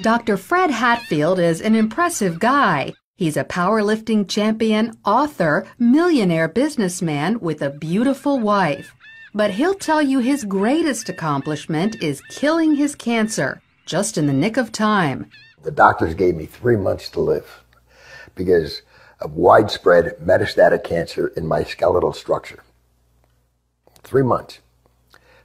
Dr. Fred Hatfield is an impressive guy. He's a powerlifting champion, author, millionaire businessman with a beautiful wife. But he'll tell you his greatest accomplishment is killing his cancer, just in the nick of time. The doctors gave me 3 months to live because of widespread metastatic cancer in my skeletal structure. 3 months.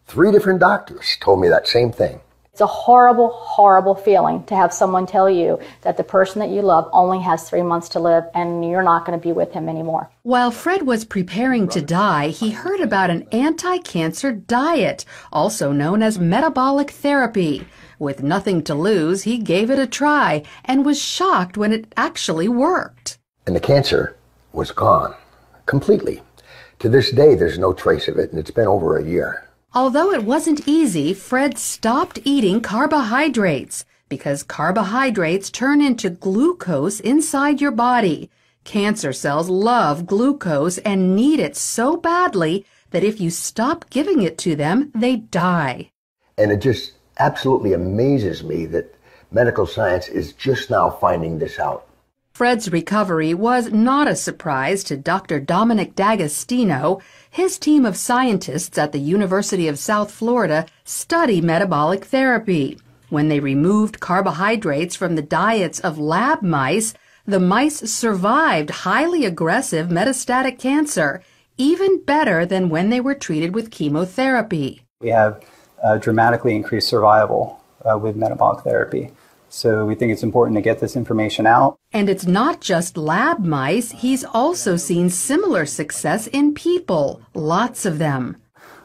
3 different doctors told me that same thing. It's a horrible, horrible feeling to have someone tell you that the person that you love only has 3 months to live and you're not going to be with him anymore. While Fred was preparing to die, he heard about an anti-cancer diet, also known as metabolic therapy. With nothing to lose, he gave it a try and was shocked when it actually worked. And the cancer was gone, completely. To this day, there's no trace of it, and it's been over a year. Although it wasn't easy, Fred stopped eating carbohydrates because carbohydrates turn into glucose inside your body. Cancer cells love glucose and need it so badly that if you stop giving it to them, they die. And it just absolutely amazes me that medical science is just now finding this out. Fred's recovery was not a surprise to Dr. Dominic D'Agostino. His team of scientists at the University of South Florida study metabolic therapy. When they removed carbohydrates from the diets of lab mice, the mice survived highly aggressive metastatic cancer, even better than when they were treated with chemotherapy. We have dramatically increased survival with metabolic therapy. So we think it's important to get this information out. And it's not just lab mice. He's also seen similar success in people, lots of them.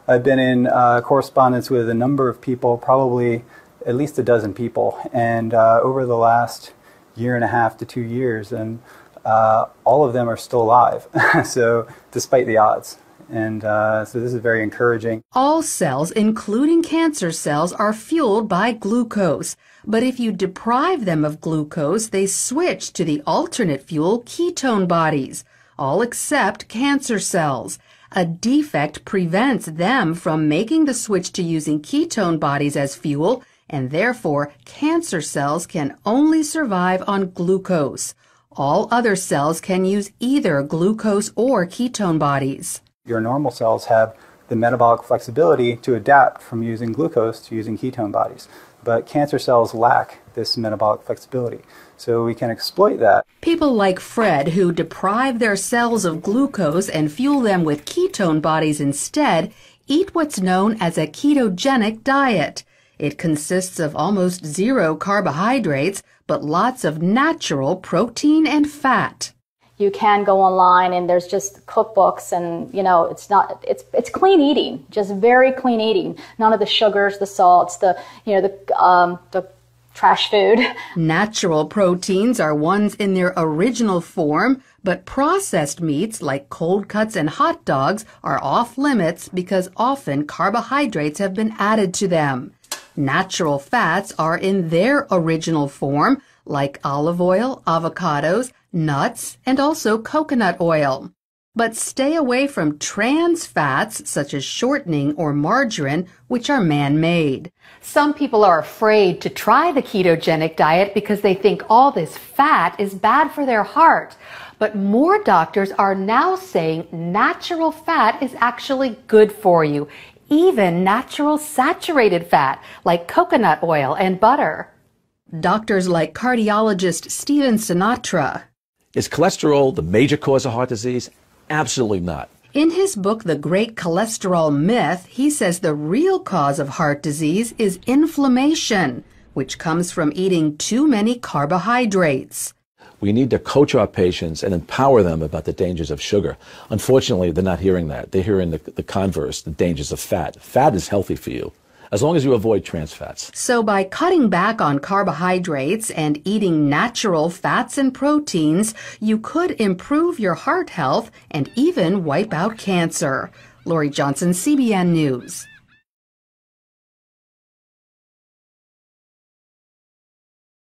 I've been in correspondence with a number of people, probably at least a dozen people, and over the last 1.5 to 2 years, and all of them are still alive, so despite the odds. And so this is very encouraging. All cells, including cancer cells, are fueled by glucose. But if you deprive them of glucose, they switch to the alternate fuel ketone bodies, all except cancer cells. A defect prevents them from making the switch to using ketone bodies as fuel, and therefore cancer cells can only survive on glucose. All other cells can use either glucose or ketone bodies. Your normal cells have the metabolic flexibility to adapt from using glucose to using ketone bodies. But cancer cells lack this metabolic flexibility, so we can exploit that. People like Fred, who deprive their cells of glucose and fuel them with ketone bodies instead, eat what's known as a ketogenic diet. It consists of almost 0 carbohydrates, but lots of natural protein and fat. You can go online and there's just cookbooks and, it's clean eating, just very clean eating. None of the sugars, the salts, the trash food. Natural proteins are ones in their original form, but processed meats like cold cuts and hot dogs are off limits because often carbohydrates have been added to them. Natural fats are in their original form, like olive oil, avocados, nuts, and also coconut oil. But stay away from trans fats such as shortening or margarine, which are man-made. Some people are afraid to try the ketogenic diet because they think all this fat is bad for their heart. But more doctors are now saying natural fat is actually good for you, even natural saturated fat like coconut oil and butter. Doctors like cardiologist Stephen Sinatra. Is cholesterol the major cause of heart disease? Absolutely not. In his book, The Great Cholesterol Myth, he says the real cause of heart disease is inflammation, which comes from eating too many carbohydrates. We need to coach our patients and empower them about the dangers of sugar. Unfortunately, they're not hearing that. They're hearing the converse, the dangers of fat. Fat is healthy for you, as long as you avoid trans fats. So by cutting back on carbohydrates and eating natural fats and proteins, you could improve your heart health and even wipe out cancer. Lori Johnson, CBN News.